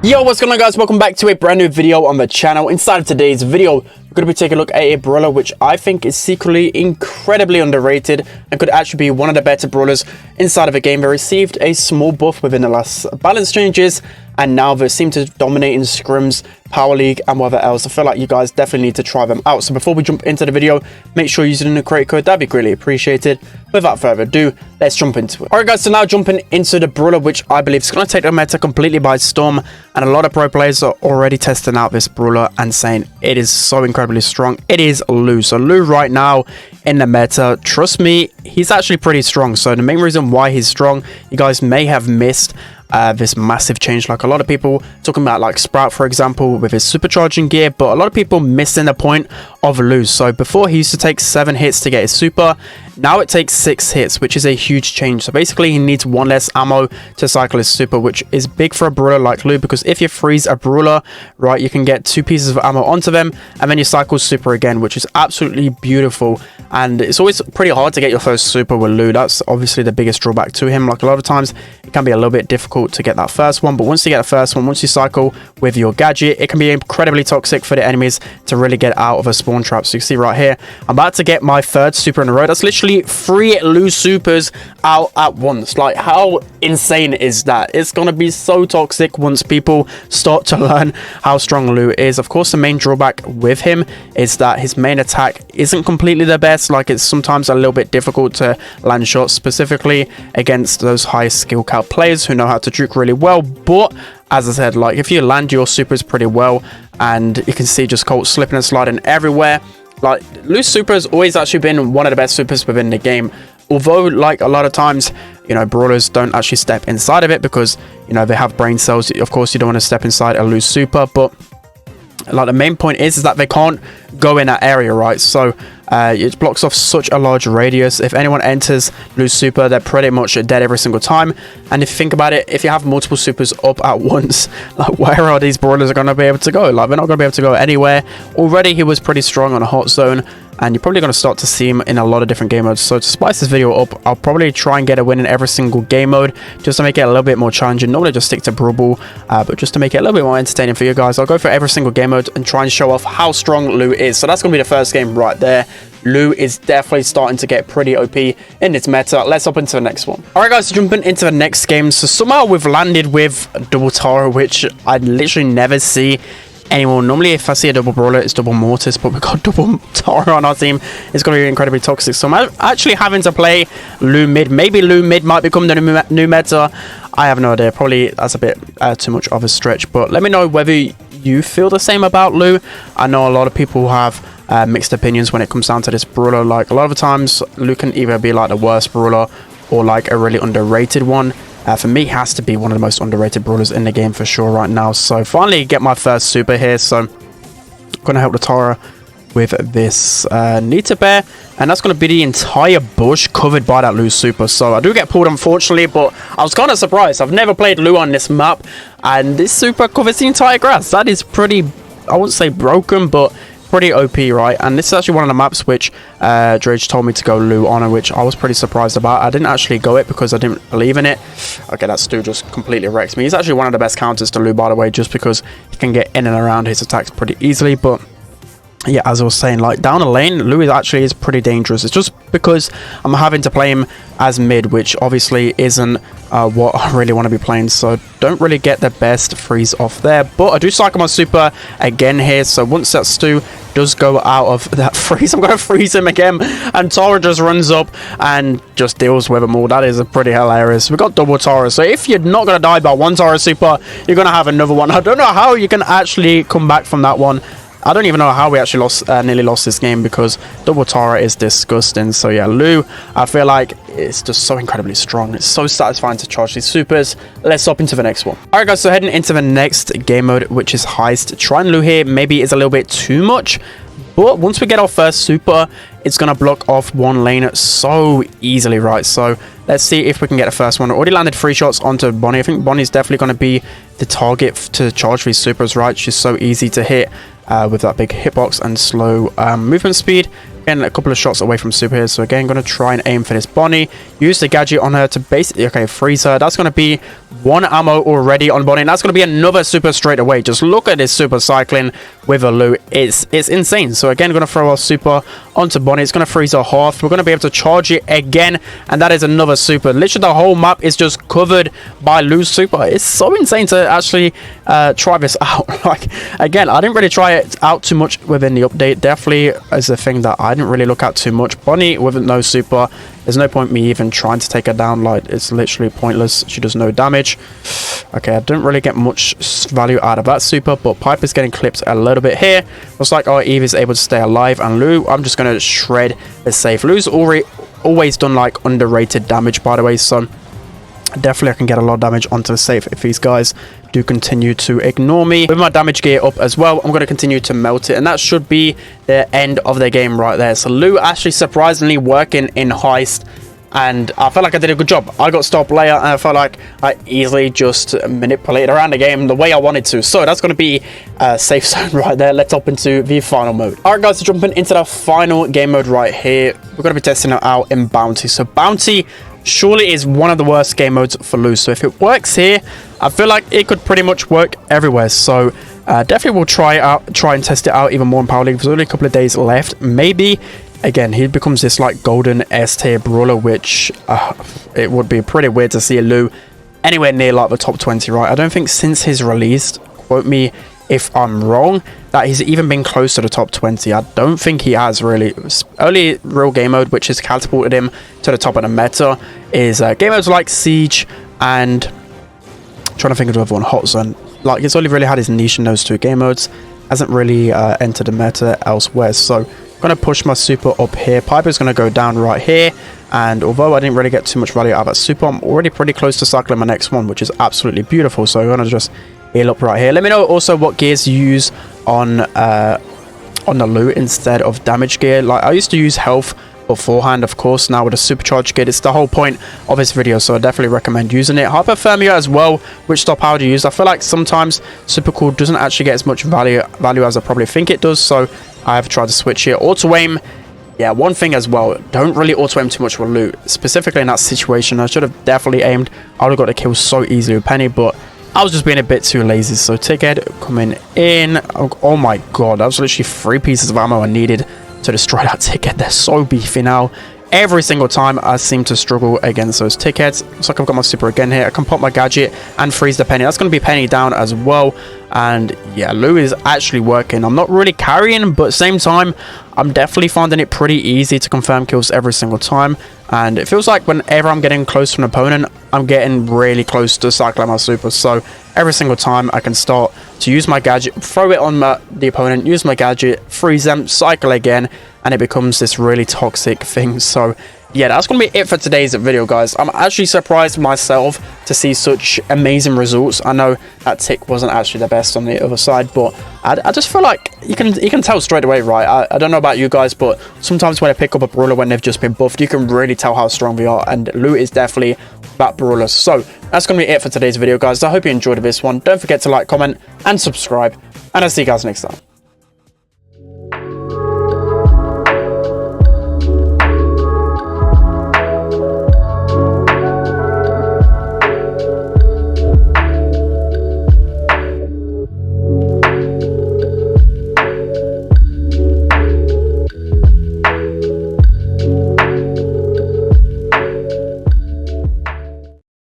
Yo, what's going on, guys? Welcome back to a brand new video on the channel. Inside of today's video, we're going to be taking a look at a brawler which I think is secretly incredibly underrated and could actually be one of the better brawlers inside of a game. They received a small buff within the last balance changes, and now they seem to dominate in scrims, power league, and whatever else. I feel like you guys definitely need to try them out. So before we jump into the video, make sure you're using the create code. That'd be greatly appreciated. Without further ado, let's jump into it. Alright guys, so now jumping into the brawler, which I believe is going to take the meta completely by storm, and a lot of pro players are already testing out this brawler and saying it is so incredibly strong. It is Lou. So Lou right now in the meta, trust me, he's actually pretty strong. So the main reason why he's strong, you guys may have missed this massive change. Like a lot of people talking about like Sprout, for example, with his supercharging gear, but a lot of people missing the point of Lou. So before he used to take 7 hits to get his super, now it takes 6 hits, which is a huge change. So basically he needs 1 less ammo to cycle his super, which is big for a brawler like Lou, because if you freeze a brawler, right, you can get 2 pieces of ammo onto them and then you cycle super again, which is absolutely beautiful. And it's always pretty hard to get your first super with Lou. That's obviously the biggest drawback to him. Like a lot of times it can be a little bit difficult to get that first one, but once you get the first one, once you cycle with your gadget, it can be incredibly toxic for the enemies to really get out of a spawn trap. So you see right here, I'm about to get my 3rd super in a row. That's literally 3 Lou supers out at once. Like, how insane is that? It's gonna be so toxic once people start to learn how strong Lou is. Of course, the main drawback with him is that his main attack isn't completely the best. Like, it's sometimes a little bit difficult to land shots, specifically against those high skill count players who know how to juke really well. But as I said, like, if you land your supers pretty well, and you can see just Colt slipping and sliding everywhere, like, Lou's super has always actually been one of the best supers within the game. Although, like, a lot of times, you know, brawlers don't actually step inside of it because, you know, they have brain cells. Of course, you don't want to step inside a Lou super, but like the main point is that they can't go in that area, right? So it blocks off such a large radius. If anyone enters Lou's super, they're pretty much dead every single time. And if you think about it, if you have multiple supers up at once, like, where are these brawlers going to be able to go? Like, they're not going to be able to go anywhere. Already he was pretty strong on a hot zone, and you're probably going to start to see him in a lot of different game modes. So to spice this video up, I'll probably try and get a win in every single game mode, just to make it a little bit more challenging. Normally just stick to Brawl, but just to make it a little bit more entertaining for you guys, I'll go for every single game mode and try and show off how strong Lou is. So that's going to be the first game right there. Lou is definitely starting to get pretty OP in its meta. Let's hop into the next one. Alright guys, so jumping into the next game. So somehow we've landed with double Tara, which I literally never see anymore. Normally if I see a double brawler, it's double Mortis, but we've got double Tara on our team. It's going to be incredibly toxic. So I'm actually having to play Lou mid. Maybe Lou mid might become the new meta. I have no idea. Probably that's a bit too much of a stretch, but let me know whether you feel the same about Lou. I know a lot of people have mixed opinions when it comes down to this brawler. Like, a lot of the times Lou can either be like the worst brawler or like a really underrated one. For me, has to be one of the most underrated brawlers in the game for sure right now. So finally get my first super here. So I'm gonna help the Tara with this Nita bear, and that's going to be the entire bush covered by that Lou super. So I do get pulled, unfortunately, but I was kind of surprised. I've never played Lou on this map, and this super covers the entire grass. That is pretty, I wouldn't say broken, but pretty OP, right? And this is actually one of the maps which Drage told me to go Lou on, which I was pretty surprised about. I didn't actually go it because I didn't believe in it. Okay, that Stu just completely wrecks me. He's actually one of the best counters to Lou, by the way, just because he can get in and around his attacks pretty easily. But yeah, as I was saying, like, down the lane, Lou actually is pretty dangerous. It's just because I'm having to play him as mid, which obviously isn't what I really want to be playing. So don't really get the best freeze off there. But I do cycle my super again here. So once that Stu does go out of that freeze, I'm going to freeze him again. And Tara just runs up and just deals with them all. That is pretty hilarious. We've got double Tara. So if you're not going to die by one Tara super, you're going to have another one. I don't know how you can actually come back from that one. I don't even know how we actually nearly lost this game, because double Tara is disgusting. So yeah, Lou, I feel like it's just so incredibly strong. It's so satisfying to charge these supers. Let's hop into the next one. Alright guys, so heading into the next game mode, which is Heist. Trying Lou here maybe is a little bit too much, but once we get our first super, it's going to block off one lane so easily, right? So let's see if we can get the first one. I already landed 3 shots onto Bonnie. I think Bonnie's definitely going to be the target to charge these supers, right? She's so easy to hit with that big hitbox and slow movement speed. Getting a couple of shots away from super here. So again, going to try and aim for this Bonnie. Use the gadget on her to basically, okay, freeze her. That's going to be 1 ammo already on Bonnie. And that's going to be another super straight away. Just look at this super cycling with a Lou. It's insane. So again, going to throw our super onto Bonnie. It's going to freeze her half. We're going to be able to charge it again. And that is another super. Literally, the whole map is just covered by Lou's super. It's so insane to actually try this out. Like, again, I didn't really try it out too much within the update. Definitely is a thing that I didn't really look at too much. Bonnie with no super, there's no point me even trying to take her down. Like, it's literally pointless. She does no damage. Okay, I didn't really get much value out of that super, but Piper's getting clipped a little bit here. Looks like our Eve is able to stay alive, and Lou, I'm just going to shred the safe. Lou's always done like underrated damage, by the way, so definitely I can get a lot of damage onto the safe if these guys do continue to ignore me. With my damage gear up as well, I'm going to continue to melt it, and that should be the end of the game right there. So Lou actually surprisingly working in Heist, and I felt like I did a good job. I got star player, and I felt like I easily just manipulated around the game the way I wanted to. So that's going to be a safe zone right there. Let's hop into the final mode. All right, guys, so jumping into the final game mode right here, we're going to be testing it out in Bounty. So Bounty surely is one of the worst game modes for Lou. So if it works here, I feel like it could pretty much work everywhere. So definitely we'll try and test it out even more in Power League. There's only a couple of days left. Maybe again he becomes this like golden S tier brawler, which it would be pretty weird to see Lou anywhere near like the top 20, right? I don't think since his release, quote me if I'm wrong, that he's even been close to the top 20. I don't think he has really. Only real game mode which has catapulted him to the top of the meta is game modes like Siege and trying to think of the other one, Hot Zone. Like, he's only really had his niche in those two game modes, hasn't really entered the meta elsewhere. So I'm going to push my super up here. Piper's going to go down right here, and although I didn't really get too much value out of that super, I'm already pretty close to cycling my next one, which is absolutely beautiful. So I'm going to just heal up right here. Let me know also what gears you use on the Lou instead of damage gear. Like, I used to use health beforehand, of course. Now with a supercharged kit, it's the whole point of this video, so I definitely recommend using it. Hypothermia as well, which star power do you use? I feel like sometimes super cool doesn't actually get as much value as I probably think it does, so I have tried to switch here. Auto aim, yeah, one thing as well, don't really auto aim too much with Loot, specifically in that situation. I should have definitely aimed. I would have got the kill so easily with Penny, but I was just being a bit too lazy. So Tickhead coming in. Oh my god, that was literally 3 pieces of ammo I needed to destroy that Tickhead. They're so beefy now. Every single time I seem to struggle against those Tickheads. Looks like I've got my super again here. I can pop my gadget and freeze the Penny. That's going to be Penny down as well. And yeah, Lou is actually working. I'm not really carrying, but at the same time, I'm definitely finding it pretty easy to confirm kills every single time. And it feels like whenever I'm getting close to an opponent, I'm getting really close to cycling my super. So every single time I can start to use my gadget, throw it on the opponent, use my gadget, freeze them, cycle again, and it becomes this really toxic thing. So yeah, that's gonna be it for today's video, guys. I'm actually surprised myself to see such amazing results. I know that tick wasn't actually the best on the other side, but I just feel like you can tell straight away, right? I don't know about you guys, but sometimes when I pick up a brawler when they've just been buffed, you can really tell how strong they are, and Lou is definitely that brawler. So that's gonna be it for today's video, guys. I hope you enjoyed this one. Don't forget to like, comment, and subscribe, and I'll see you guys next time.